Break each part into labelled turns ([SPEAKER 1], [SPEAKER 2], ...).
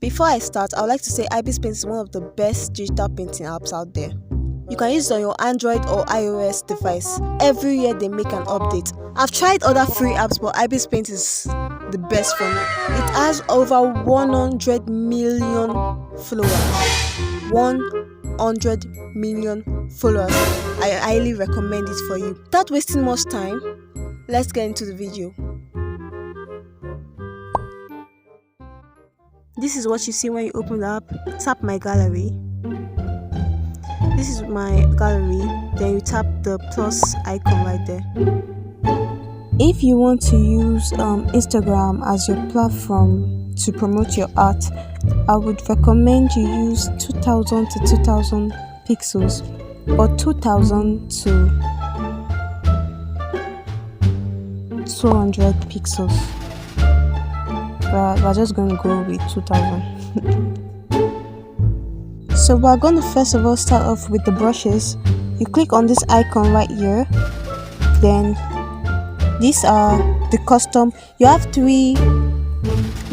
[SPEAKER 1] Before I start, I would like to say IBISPAINT is one of the best digital painting apps out there. You can use it on your Android or iOS device. Every year they make an update. I've tried other free apps, but IBISPAINT is the best for me. It has over 100 million followers. 100 million followers. I highly recommend it for you. Without wasting much time, let's get into the video. This is what you see when you open the app. Tap my gallery. This is my gallery. Then you tap the plus icon right there. If you want to use Instagram as your platform to promote your art, I would recommend you use 2000 to 2000 pixels or 2000 to 200 pixels. We're just going to go with 2000. So we're going to first of all start off with the brushes. You click on this icon right here. Then these are the custom. You have 3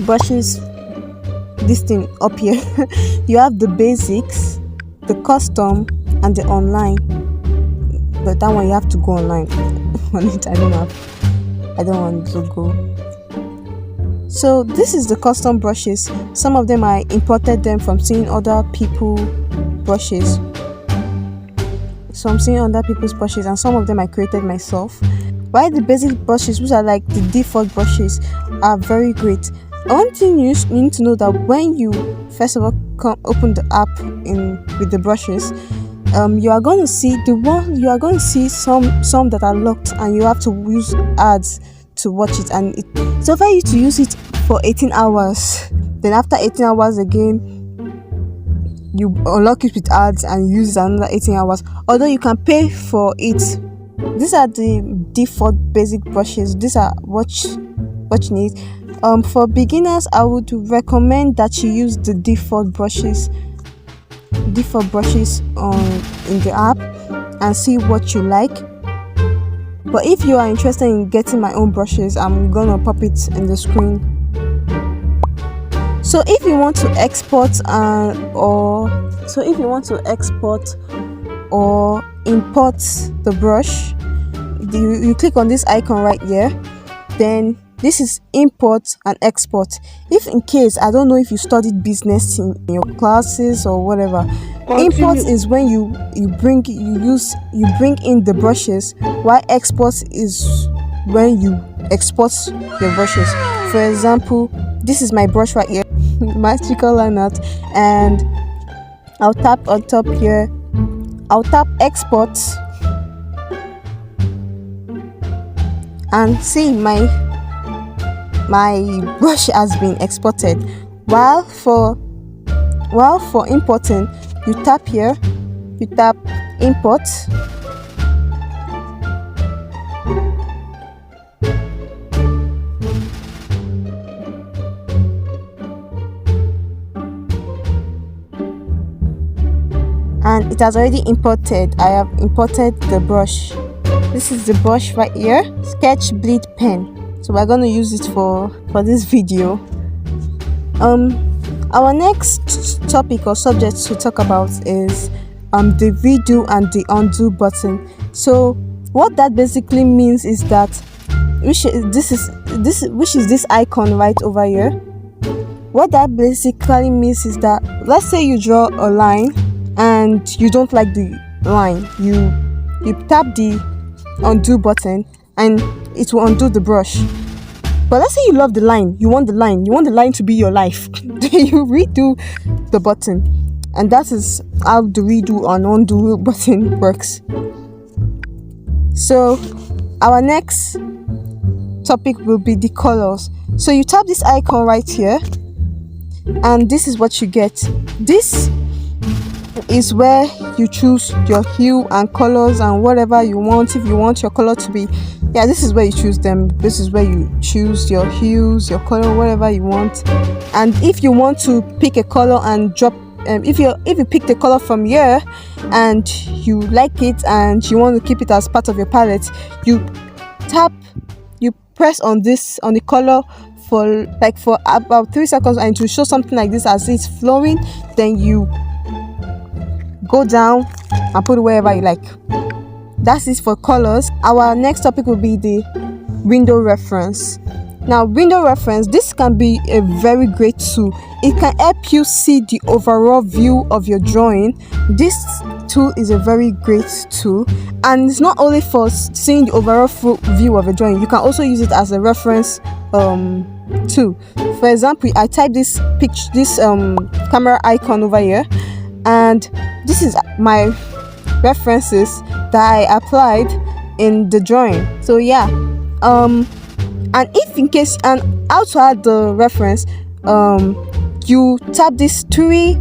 [SPEAKER 1] brushes. This thing up here. You have the basics, the custom, and the online. But that one you have to go online on it. I don't want to go. So this is the custom brushes. Some of them I imported them from seeing other people brushes. So I'm seeing other people's brushes, and some of them I created myself. While the basic brushes, which are like the default brushes, are very great. One thing you need to know that when you first of all open the app with the brushes, you are going to see some that are locked, and you have to use ads to watch it, and it's over you to use it for 18 hours. Then after 18 hours again, you unlock it with ads and use it another 18 hours. Although you can pay for it. These are the default basic brushes. These are what you need. For beginners, I would recommend that you use the default brushes in the app and see what you like. But if you are interested in getting my own brushes, I'm gonna pop it in the screen. So if you want to export or import the brush, you click on this icon right here. Then this is import and export. If in case, I don't know if you studied business in your classes or whatever, import is when you bring in the brushes, while export is when you export your brushes. For example, this is my brush right here, magical line art, and I'll tap on top here. I'll tap export and see my brush has been exported. While for importing, you tap here, you tap import, and it has already imported. I have imported the brush. This is the brush right here, Sketch Bleed Pen. So we're going to use it for this video. Our next topic or subject to talk about is the redo and the undo button. So what that basically means is that which is this icon right over here. What that basically means is that, let's say you draw a line and you don't like the line, you tap the undo button and it will undo the brush. But let's say you love the line, you want the line to be your life. Then you redo the button, and that is how the redo and undo button works. So our next topic will be the colors. So you tap this icon right here, and this is what you get. This is where you choose your hue and colors and whatever you want. If you want your color to be, this is where you choose them. This is where you choose your hues, your color, whatever you want. And if you want to pick a color and drop, if you pick the color from here and you like it and you want to keep it as part of your palette, you press on the color for about 3 seconds and to show something like this as it's flowing, then you go down and put it wherever you like. That's it for colors. Our next topic will be the window reference. Now, window reference, this can be a very great tool. It can help you see the overall view of your drawing. This tool is a very great tool, and it's not only for seeing the overall view of a drawing. You can also use it as a reference tool. For example, I type this camera icon over here, and this is my references that I applied in the drawing. So yeah, and if in case, and how to add the reference, you tap this three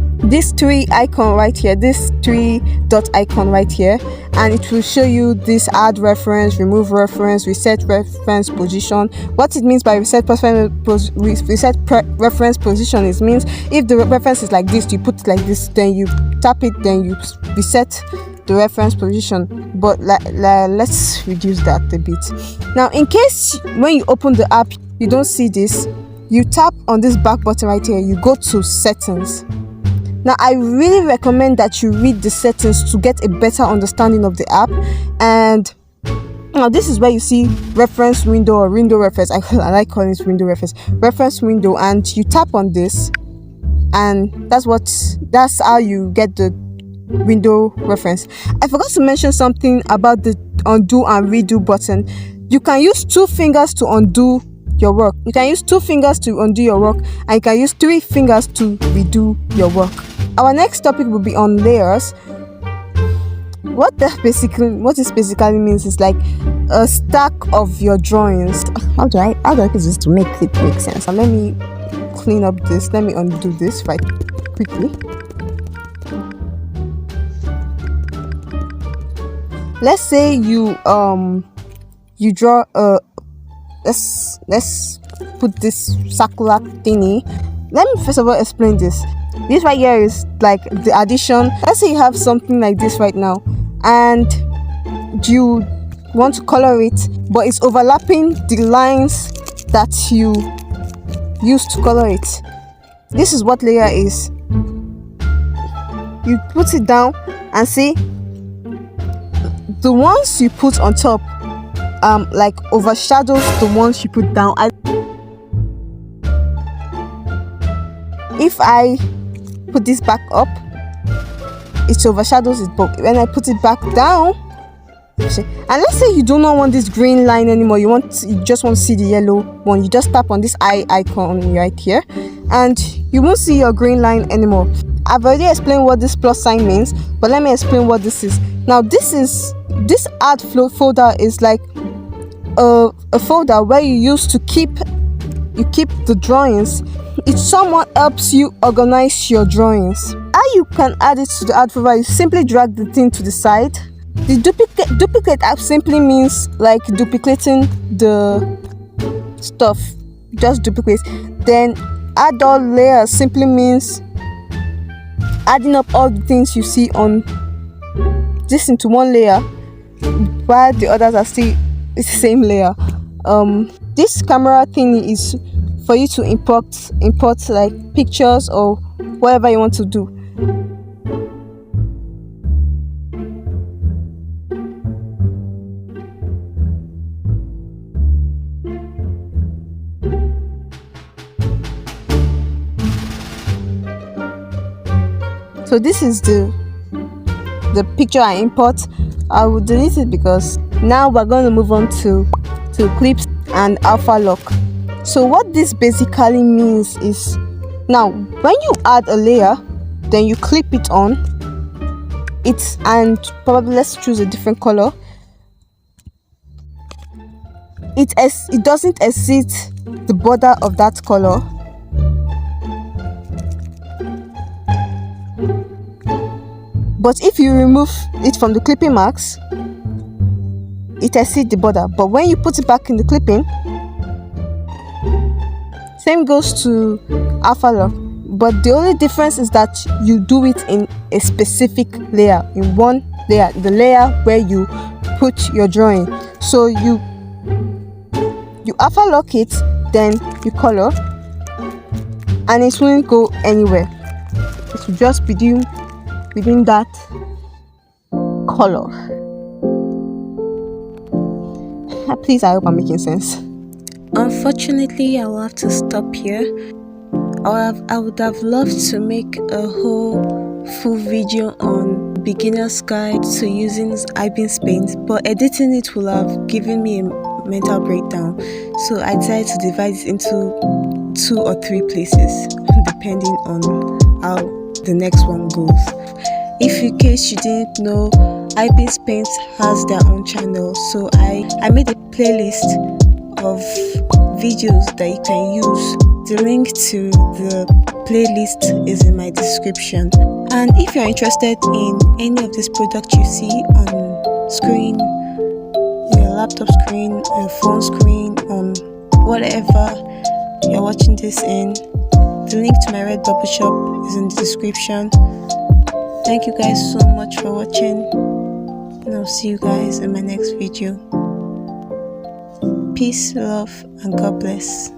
[SPEAKER 1] icon right here, this 3 dot icon right here, and it will show you this add reference, remove reference, reset reference position. What it means by reset reference position is means if the reference is like this, you put it like this, then you tap it, then you reset the reference position. But let's reduce that a bit. Now, in case when you open the app you don't see this, you tap on this back button right here, you go to settings. Now, I really recommend that you read the settings to get a better understanding of the app. And now this is where you see reference window or window reference. I like calling it window reference window, and you tap on this, and that's how you get the window reference. I forgot to mention something about the undo and redo button. You can use 2 fingers to undo your work. You can use 2 fingers to undo your work, and you can use 3 fingers to redo your work. Our next topic will be on layers. What this basically means is like a stack of your drawings. How do I put this to make it make sense? Now, let me clean up this. Let me undo this right quickly. Let's say you draw a let's put this circular thingy. Let me first of all explain this. This right here is like the addition. Let's say you have something like this right now, and you want to color it, but it's overlapping the lines that you used to color it. This is what layer is. You put it down and see the ones you put on top like overshadows the ones you put down. If I put this back up, it overshadows it, but when I put it back down, and let's say you do not want this green line anymore, you just want to see the yellow one, you just tap on this eye icon right here, and you won't see your green line anymore. I've already explained what this plus sign means, but let me explain what this is. Now, this add flow folder is like a folder where you used to keep the drawings. It somewhat helps you organize your drawings. How you can add it to the add folder, you simply drag the thing to the side. The duplicate app simply means like duplicating the stuff, just duplicate. Then add all layers simply means adding up all the things you see on this into one layer, while the others are still the same layer. This camera thing is for you to import like pictures or whatever you want to do. So this is the picture I import. I will delete it because now we're going to move on to clips and alpha lock. So what this basically means is, now when you add a layer, then you clip it on it, and probably let's choose a different color. It doesn't exceed the border of that color. But if you remove it from the clipping marks, it exceeds the border. But when you put it back in the clipping, same goes to alpha lock. But the only difference is that you do it in a specific layer, in one layer, the layer where you put your drawing. So you you alpha lock it, then you color, and it won't go anywhere. It will just be within that color. Please, I hope I'm making sense. Unfortunately, I will have to stop here. I would have loved to make a whole full video on beginner's guide to using IBISPAINT, but editing it will have given me a mental breakdown, so I decided to divide it into 2 or 3 places depending on how the next one goes. If in case you didn't know, IBISPAINT has their own channel, so I made a playlist of videos that you can use. The link to the playlist is in my description. And if you're interested in any of this product you see on screen, your laptop screen, your phone screen, on whatever you're watching this in, the link to my Redbubble shop is in the description. Thank you guys so much for watching, and I'll see you guys in my next video. Peace, love, and God bless.